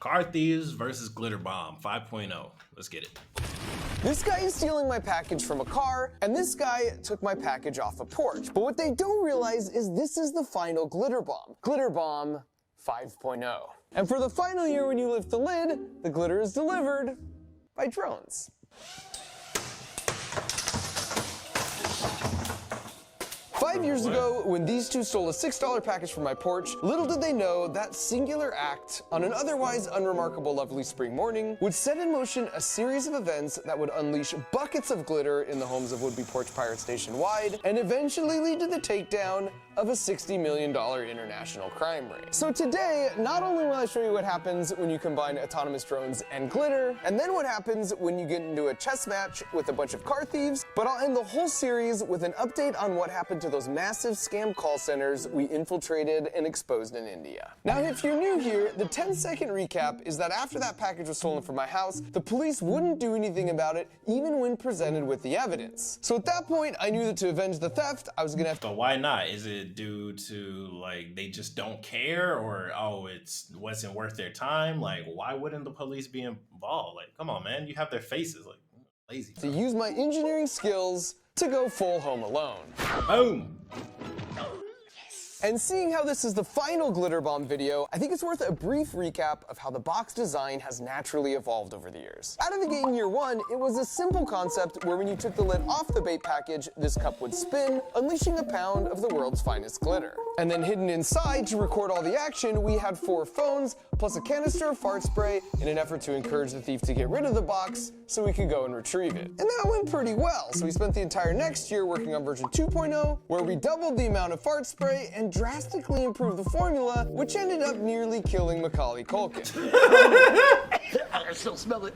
Car thieves versus glitter bomb 5.0. Let's get it. This guy is stealing my package from a car, and this guy took my package off a porch. But what they don't realize is this is the final glitter bomb. Glitter bomb 5.0. And for the final year when you lift the lid, the glitter is delivered by drones. 5 years ago, when these two stole a $6 package from my porch, little did they know that singular act, on an otherwise unremarkable lovely spring morning, would set in motion a series of events that would unleash buckets of glitter in the homes of would-be porch pirates nationwide, and eventually lead to the takedown of a $60 million international crime ring. So today, not only will I show you what happens when you combine autonomous drones and glitter, and then what happens when you get into a chess match with a bunch of car thieves, but I'll end the whole series with an update on what happened to those massive scam call centers we infiltrated and exposed in India. Now, if you're new here, the 10-second recap is that after that package was stolen from my house, the police wouldn't do anything about it, even when presented with the evidence. So at that point, I knew that to avenge the theft, I was gonna have to— But why not? Is it due to, like, they just don't care, or, oh, it wasn't worth their time? Like, why wouldn't the police be involved? Like, come on, man, you have their faces. Like, lazy. to use my engineering skills to go full Home Alone. Boom. And seeing how this is the final glitter bomb video, I think it's worth a brief recap of how the box design has naturally evolved over the years. Out of the gate in year one, it was a simple concept where when you took the lid off the bait package, this cup would spin, unleashing a pound of the world's finest glitter. And then hidden inside to record all the action, we had 4 phones, plus a canister of fart spray in an effort to encourage the thief to get rid of the box so we could go and retrieve it. And that went pretty well, so we spent the entire next year working on version 2.0, where we doubled the amount of fart spray and drastically improved the formula, which ended up nearly killing Macaulay Culkin. I still smell it.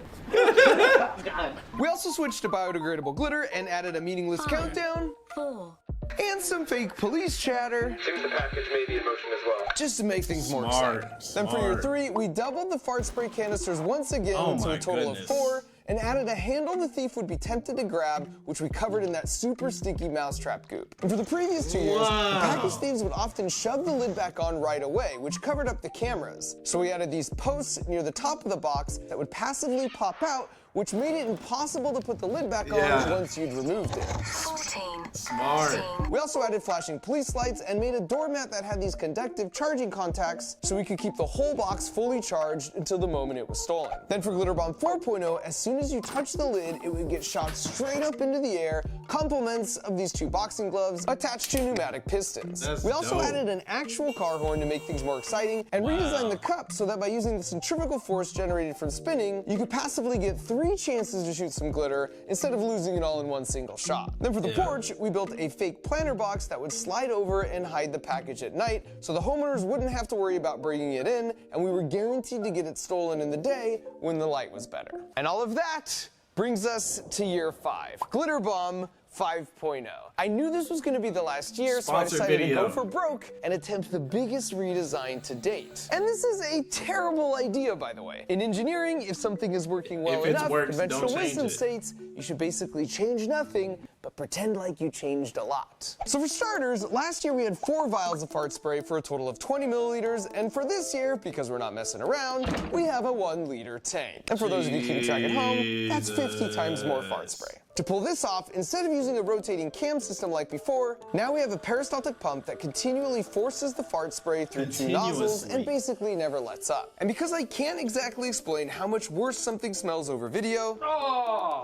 We also switched to biodegradable glitter and added a meaningless countdown, 4, and some fake police chatter, Seems the package may be in motion as well. just to make things more Smart, exciting. Then for year 3, we doubled the fart spray canisters once again Oh to my a total goodness. of 4, and added a handle the thief would be tempted to grab, which we covered in that super stinky mousetrap goop. And for the previous 2 years, the package thieves would often shove the lid back on right away, which covered up the cameras. So we added these posts near the top of the box that would passively pop out, which made it impossible to put the lid back on once you'd removed it. 14, Smart. 13, We also added flashing police lights and made a doormat that had these conductive charging contacts so we could keep the whole box fully charged until the moment it was stolen. Then for Glitter Bomb 4.0, as soon as you touched the lid, it would get shot straight up into the air, compliments of these 2 boxing gloves attached to pneumatic pistons. That's We also dope. added an actual car horn to make things more exciting and redesigned the cup so that by using the centrifugal force generated from spinning, you could passively get 3 chances to shoot some glitter instead of losing it all in one single shot. Then for the porch, we built a fake planter box that would slide over and hide the package at night so the homeowners wouldn't have to worry about bringing it in, and we were guaranteed to get it stolen in the day when the light was better. And all of that brings us to year 5, Glitter Bomb 5.0. I knew this was going to be the last year, so I Sponsored decided to video. go for broke and attempt the biggest redesign to date. And this is a terrible idea, by the way. In engineering, if something is working well If it enough, works, don't conventional change wisdom it. states you should basically change nothing, but pretend like you changed a lot. So for starters, last year we had 4 vials of fart spray for a total of 20 milliliters, and for this year, because we're not messing around, we have a 1-liter tank. And for those of you keeping track at home, that's 50 times more fart spray. To pull this off, instead of using a rotating cam system like before, now we have a peristaltic pump that continually forces the fart spray through 2 nozzles and basically never lets up. And because I can't exactly explain how much worse something smells over video,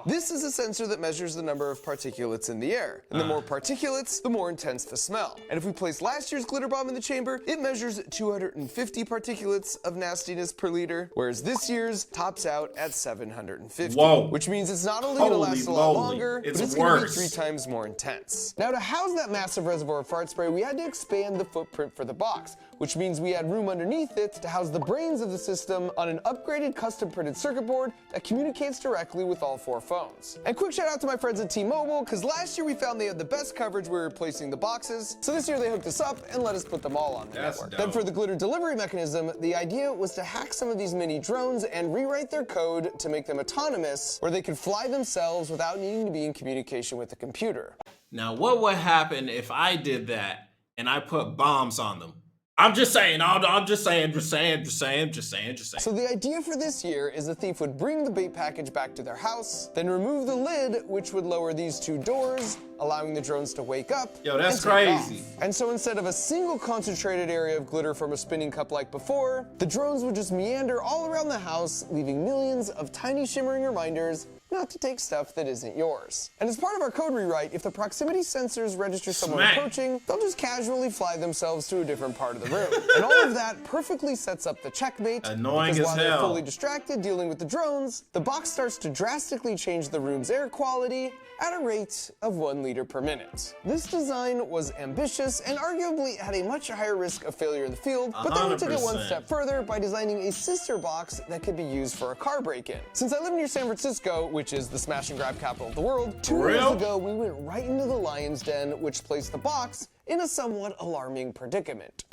this is a sensor that measures the number of particulates in the air. And the more particulates, the more intense the smell. And if we place last year's glitter bomb in the chamber, it measures 250 particulates of nastiness per liter, whereas this year's tops out at 750. Whoa. Which means it's not only gonna Holy last a lot moly. longer, It's but it's gonna be worse. 3 times more intense. Now to house that massive reservoir of fart spray, we had to expand the footprint for the box, which means we had room underneath it to house the brains of the system on an upgraded custom printed circuit board that communicates directly with all 4 phones. And quick shout out to my friends at T-Mobile, because last year we found they had the best coverage when replacing the boxes, so this year they hooked us up and let us put them all on the That's network. dope. Then for the glitter delivery mechanism, the idea was to hack some of these mini drones and rewrite their code to make them autonomous, where they could fly themselves without needing to be in communication with the computer. Now, what would happen if I did that and I put bombs on them? I'm just saying. I'm just saying. So the idea for this year is a thief would bring the bait package back to their house, then remove the lid, which would lower these two doors, allowing the drones to wake up. Yo, that's and take off. crazy. And so instead of a single concentrated area of glitter from a spinning cup like before, the drones would just meander all around the house, leaving millions of tiny shimmering reminders not to take stuff that isn't yours. And as part of our code rewrite, if the proximity sensors register someone Smack. approaching, they'll just casually fly themselves to a different part of the room. And all of that perfectly sets up the checkmate. Annoying because as while they're hell. fully distracted dealing with the drones, the box starts to drastically change the room's air quality at a rate of 1 liter per minute. This design was ambitious and arguably had a much higher risk of failure in the field, but then we took it one 100%. step further by designing a sister box that could be used for a car break-in. Since I live near San Francisco, which is the smash and grab capital of the world, 2 years Real? ago we went right into the lion's den, which placed the box in a somewhat alarming predicament.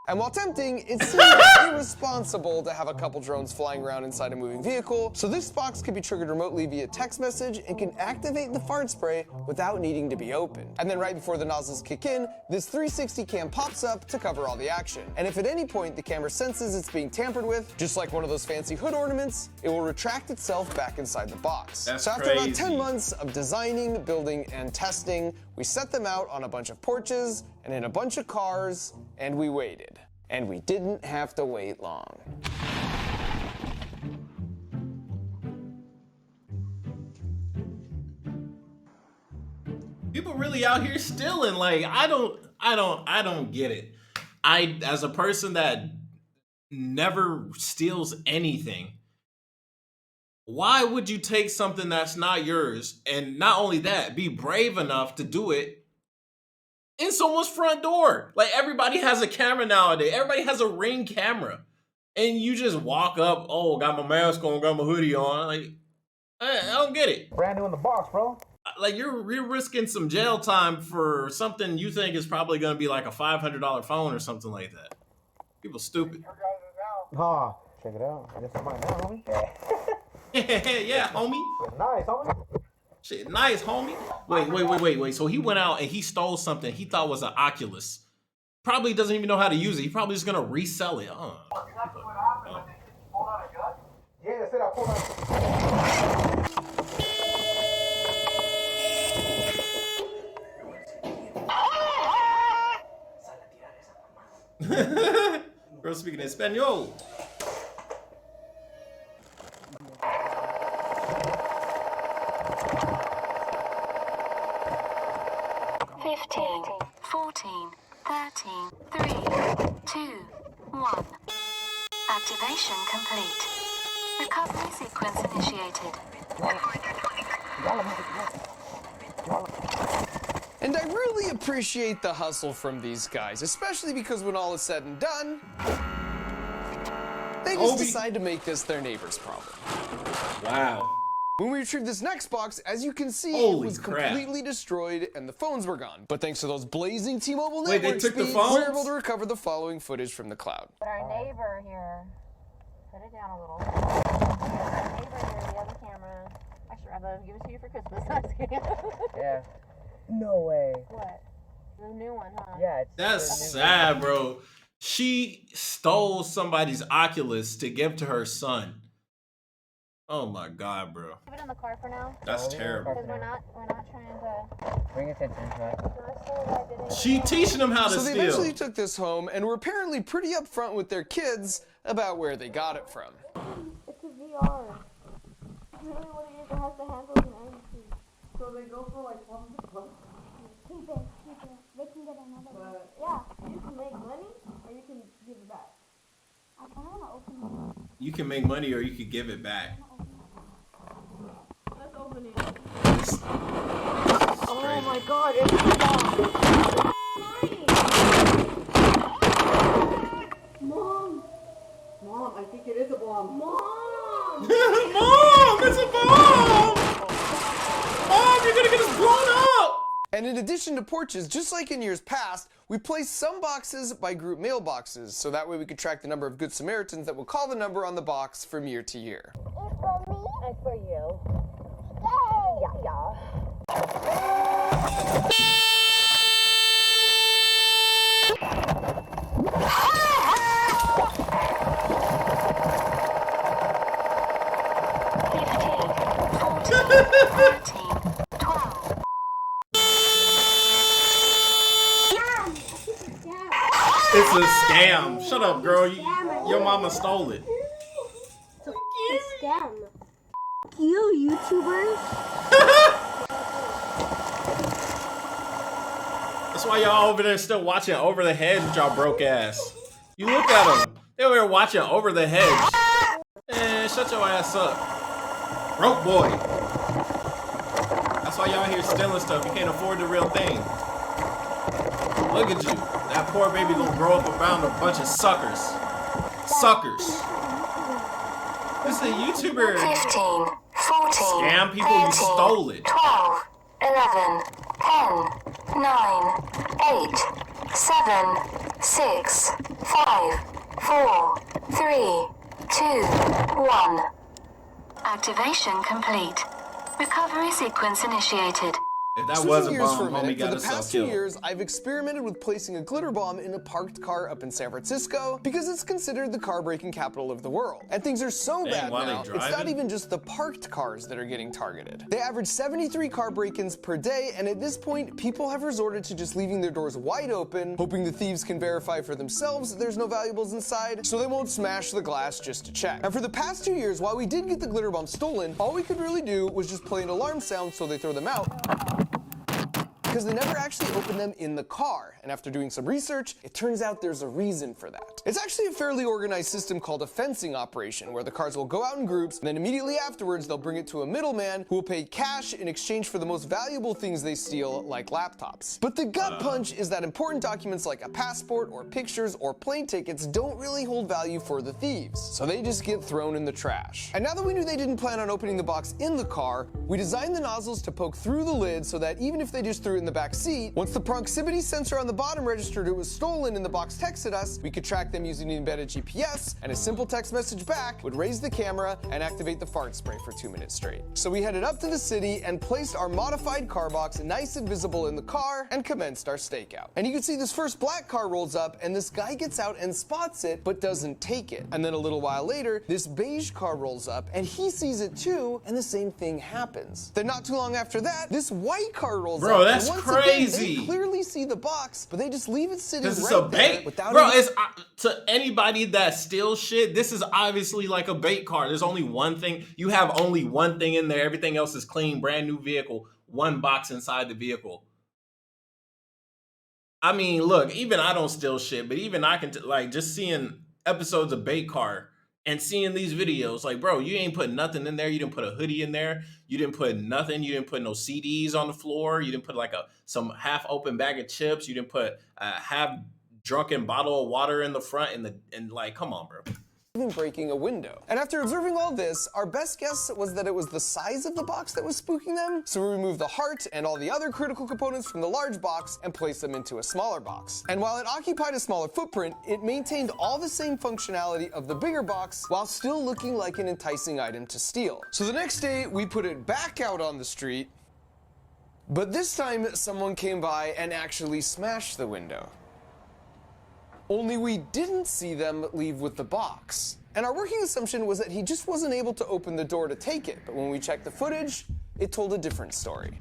And while tempting, it seemed irresponsible to have a couple drones flying around inside a moving vehicle, so this box can be triggered remotely via text message and can activate the fart spray without needing to be opened. And then right before the nozzles kick in, this 360 cam pops up to cover all the action. And if at any point the camera senses it's being tampered with, just like one of those fancy hood ornaments, it will retract itself back inside the box. That's so after about crazy. 10 months of designing, building, and testing, we set them out on a bunch of porches and in a bunch of cars, and we waited. And we didn't have to wait long. People really out here stealing. Like, I don't get it. As a person that never steals anything, why would you take something that's not yours, and not only that, be brave enough to do it in someone's front door? Like, everybody has a camera nowadays. Everybody has a Ring camera. And you just walk up, oh, got my mask on, got my hoodie on. Like, I don't get it. Brand new in the box, bro. Like, you're risking some jail time for something you think is probably going to be like a $500 phone or something like that. People stupid. Huh. Check it out. I guess I might now, homie. Yeah, homie. Nice, homie. Shit, nice, homie. Wait. So he went out and he stole something he thought was an Oculus. Probably doesn't even know how to use it. He probably just gonna resell it. Yeah, that's it. I pulled out. Girl speaking Espanol. Fifteen, 14, 13, 3, 2, 1. Activation complete. Recovery sequence initiated. And I really appreciate the hustle from these guys, especially because when all is said and done, they just Obi. decide to make this their neighbor's problem. Wow. When we retrieved this next box, as you can see, Holy it was crap. completely destroyed and the phones were gone. But thanks to those blazing T-Mobile Wait, they network took the speeds, we were phones? able to recover the following footage from the cloud. But our neighbor here, put it down a little. Our neighbor here, the other camera. Actually, I'd love to give it to you for Christmas. I'm just kidding. Yeah. No way. What? The new one, huh? Yeah, it's That's sad, bro. She stole somebody's Oculus to give to her son. Oh my God, bro. Leave it in the car for now. That's terrible. Because we're not trying to. bring attention to it. I saw that I didn't. She teaching them how to So they steal. eventually took this home and were apparently pretty upfront with their kids about where they got it from. It's a VR. It's really what it is. It has the handles and everything. So they go for like $100. Keep it. They can get another one. Yeah, you can make money or you can give it back. I kind of want to open it. You can make money or you could give it back. Let's open it. Oh my God! It's a Mom, I think it is a bomb. Mom! Mom, it's a bomb! Mom, you're gonna get us blown up! And in addition to porches, just like in years past, we placed some boxes by group mailboxes, so that way we could track the number of Good Samaritans that will call the number on the box from year to year. It's for me. And for you. Yay! Yeah. It's a scam. Shut up, girl. Your mama stole it. It's a scam. You YouTubers. That's why y'all over there still watching Over the Hedge with y'all broke ass. You look at them. They over there watching Over the Hedge. Man, shut your ass up. Broke boy. That's why y'all here stealing stuff. You can't afford the real thing. Look at you. That poor baby gonna grow up around a bunch of suckers. Suckers. This is a YouTuber. 15, 14, Scam people, 13, you stole it. 12, 11, 10, 9, 8, 7, 6, 5, 4, 3, 2, 1. Activation complete. Recovery sequence initiated. If that was a Switching gears bomb, for a homie minute, got for the himself past 2 killed. years, I've experimented with placing a glitter bomb in a parked car up in San Francisco because it's considered the car breaking capital of the world. And things are so Dang, bad while they now, it's not driving? even just the parked cars that are getting targeted. They average 73 car break-ins per day, and at this point, people have resorted to just leaving their doors wide open, hoping the thieves can verify for themselves that there's no valuables inside, so they won't smash the glass just to check. And for the past 2 years, while we did get the glitter bomb stolen, all we could really do was just play an alarm sound so they throw them out, because they never actually opened them in the car. And after doing some research, it turns out there's a reason for that. It's actually a fairly organized system called a fencing operation, where the cars will go out in groups, and then immediately afterwards, they'll bring it to a middleman who will pay cash in exchange for the most valuable things they steal, like laptops. But the gut punch is that important documents like a passport or pictures or plane tickets don't really hold value for the thieves, so they just get thrown in the trash. And now that we knew they didn't plan on opening the box in the car, we designed the nozzles to poke through the lid so that even if they just threw it in the back seat, once the proximity sensor on the bottom registered it was stolen and the box texted us, we could track them using the embedded GPS, and a simple text message back would raise the camera and activate the fart spray for 2 minutes straight. So we headed up to the city and placed our modified car box nice and visible in the car and commenced our stakeout. And you can see this first black car rolls up and this guy gets out and spots it but doesn't take it. And then a little while later, this beige car rolls up and he sees it too, and the same thing happens. Then not too long after that, this white car rolls up. Bro, that's and once crazy. Again, they clearly see the box, but they just leave it sitting Because it's right a there bait. without Bro, any- it's to anybody that steals shit, this is obviously like a bait car. There's only one thing. You have only one thing in there. Everything else is clean, brand new vehicle. One box inside the vehicle. I mean, look, even I don't steal shit, but even I can, like, just seeing episodes of Bait Car and seeing these videos, like, bro, you ain't put nothing in there. You didn't put a hoodie in there. You didn't put nothing. You didn't put no CDs on the floor. You didn't put like some half open bag of chips. You didn't put a half drunken bottle of water in the front and like, come on, bro. even breaking a window. And after observing all this, our best guess was that it was the size of the box that was spooking them, so we removed the heart and all the other critical components from the large box and placed them into a smaller box. And while it occupied a smaller footprint, it maintained all the same functionality of the bigger box while still looking like an enticing item to steal. So the next day, we put it back out on the street, but this time someone came by and actually smashed the window. Only we didn't see them leave with the box. And our working assumption was that he just wasn't able to open the door to take it, but when we checked the footage, it told a different story.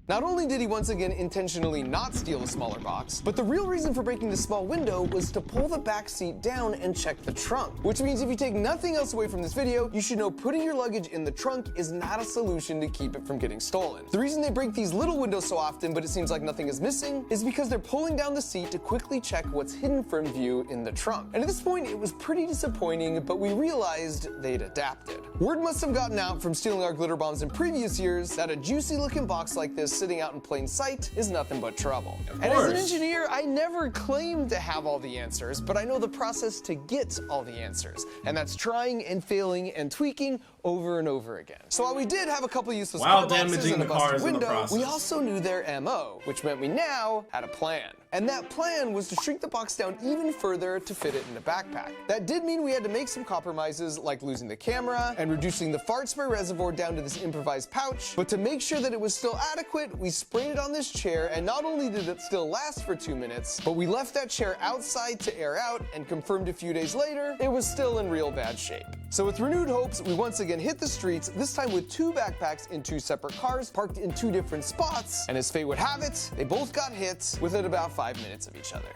Not only did he once again intentionally not steal a smaller box, but the real reason for breaking the small window was to pull the back seat down and check the trunk. Which means if you take nothing else away from this video, you should know putting your luggage in the trunk is not a solution to keep it from getting stolen. The reason they break these little windows so often, but it seems like nothing is missing, is because they're pulling down the seat to quickly check what's hidden from view in the trunk. And at this point, it was pretty disappointing, but we realized they'd adapted. Word must have gotten out from stealing our glitter bombs in previous years that a juicy looking box like this sitting out in plain sight is nothing but trouble. And as an engineer, I never claimed to have all the answers, but I know the process to get all the answers. And that's trying and failing and tweaking over and over again. So while we did have a couple useless car boxes and a busted window, we also knew their MO, which meant we now had a plan. And that plan was to shrink the box down even further to fit it in a backpack. That did mean we had to make some compromises, like losing the camera and reducing the fart spray reservoir down to this improvised pouch. But to make sure that it was still adequate, we sprayed it on this chair, and not only did it still last for 2 minutes, but we left that chair outside to air out and confirmed a few days later it was still in real bad shape. So with renewed hopes, we once again hit the streets, this time with 2 backpacks in 2 separate cars, parked in 2 different spots, and as fate would have it, they both got hit within about 5 minutes of each other.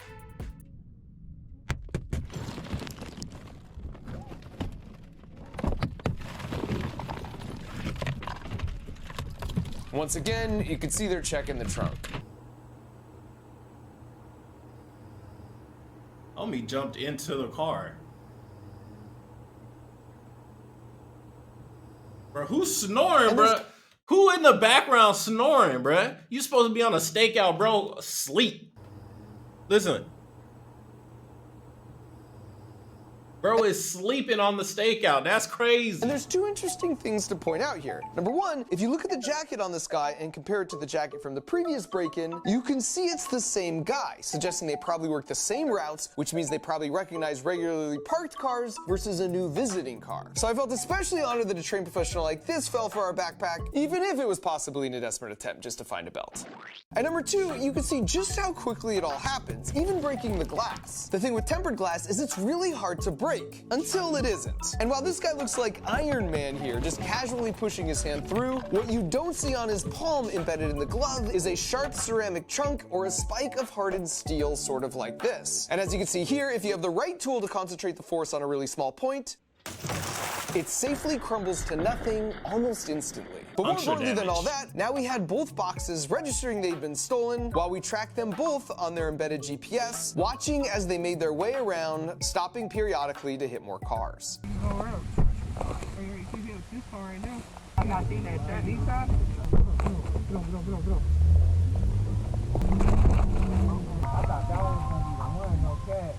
Once again, you can see their check in the trunk. Homie jumped into the car. Bro, who's snoring, bro? Who in the background snoring, bro? You supposed to be on a stakeout, bro. Sleep. Listen. Bro is sleeping on the stakeout. That's crazy. And there's 2 interesting things to point out here. Number 1, if you look at the jacket on this guy and compare it to the jacket from the previous break-in, you can see it's the same guy, suggesting they probably work the same routes, which means they probably recognize regularly parked cars versus a new visiting car. So I felt especially honored that a trained professional like this fell for our backpack, even if it was possibly in a desperate attempt just to find a belt. And number 2, you can see just how quickly it all happens, even breaking the glass. The thing with tempered glass is it's really hard to break, until it isn't. And while this guy looks like Iron Man here, just casually pushing his hand through, what you don't see on his palm embedded in the glove is a sharp ceramic chunk or a spike of hardened steel, sort of like this. And as you can see here, if you have the right tool to concentrate the force on a really small point, it safely crumbles to nothing almost instantly. But more importantly than all that, now we had both boxes registering they'd been stolen, while we tracked them both on their embedded GPS, watching as they made their way around, stopping periodically to hit more cars. I'm not seeing that third side. I thought that was gonna be the one, okay.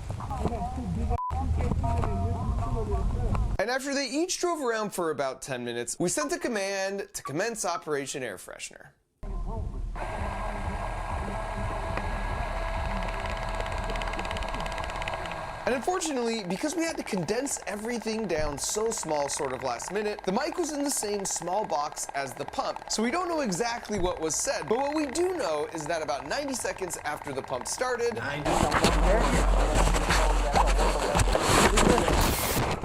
And after they each drove around for about 10 minutes, we sent a command to commence Operation Air Freshener. And unfortunately, because we had to condense everything down so small sort of last minute, the mic was in the same small box as the pump, so we don't know exactly what was said. But what we do know is that about 90 seconds after the pump started,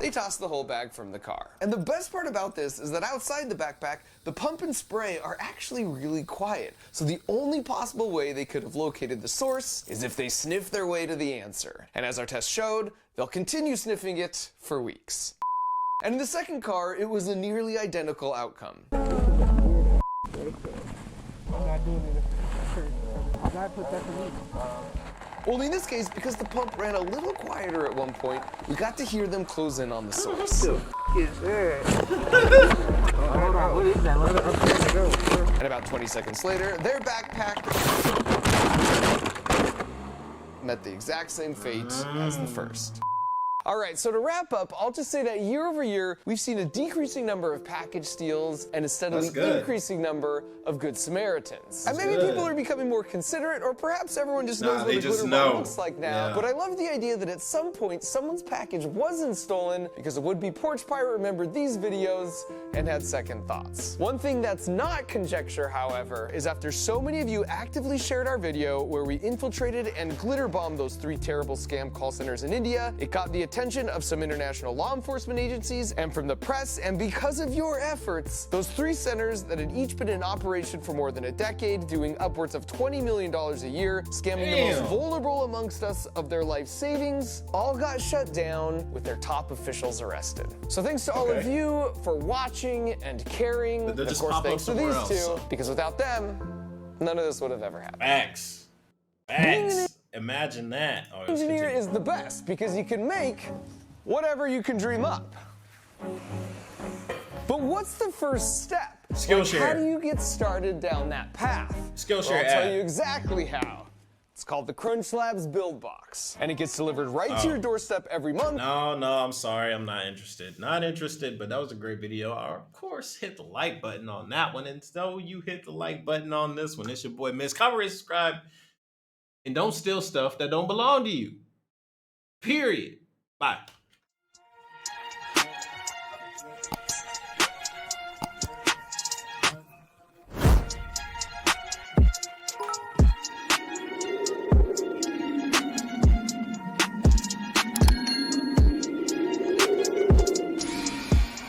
they tossed the whole bag from the car. And the best part about this is that outside the backpack, the pump and spray are actually really quiet. So the only possible way they could have located the source is if they sniffed their way to the answer. And as our test showed, they'll continue sniffing it for weeks. And in the second car, it was a nearly identical outcome. I'm not doing it. I gotta put that to me. Only in this case, because the pump ran a little quieter at one point, we got to hear them close in on the source. Hold on, what is that? And about 20 seconds later, their backpack met the exact same fate as the first. All right, so to wrap up, I'll just say that year over year, we've seen a decreasing number of package steals and a steadily increasing number of Good Samaritans. And maybe people are becoming more considerate, or perhaps everyone just knows what a glitter bomb looks like now. Yeah. But I love the idea that at some point, someone's package wasn't stolen because a would-be porch pirate remembered these videos and had second thoughts. One thing that's not conjecture, however, is after so many of you actively shared our video where we infiltrated and glitter bombed those 3 terrible scam call centers in India, it got the attention of some international law enforcement agencies and from the press, and because of your efforts, those 3 centers that had each been in operation for more than a decade, doing upwards of $20 million a year, scamming the most vulnerable amongst us of their life savings, all got shut down with their top officials arrested. So thanks to all of you for watching and caring, and of course thanks to these 2, because without them, none of this would have ever happened. Facts. Facts. Imagine that. Oh, engineer is the best because you can make whatever you can dream up. But what's the first step? Skillshare. How do you get started down that path? Skillshare. Well, I'll tell you exactly how. It's called the Crunch Labs Build Box, and it gets delivered right to your doorstep every month. No, I'm sorry, I'm not interested. Not interested, but that was a great video. Of course, hit the like button on that one, and so you hit the like button on this one. It's your boy Miss. Comment, rate, subscribe, and don't steal stuff that don't belong to you. Period. Bye.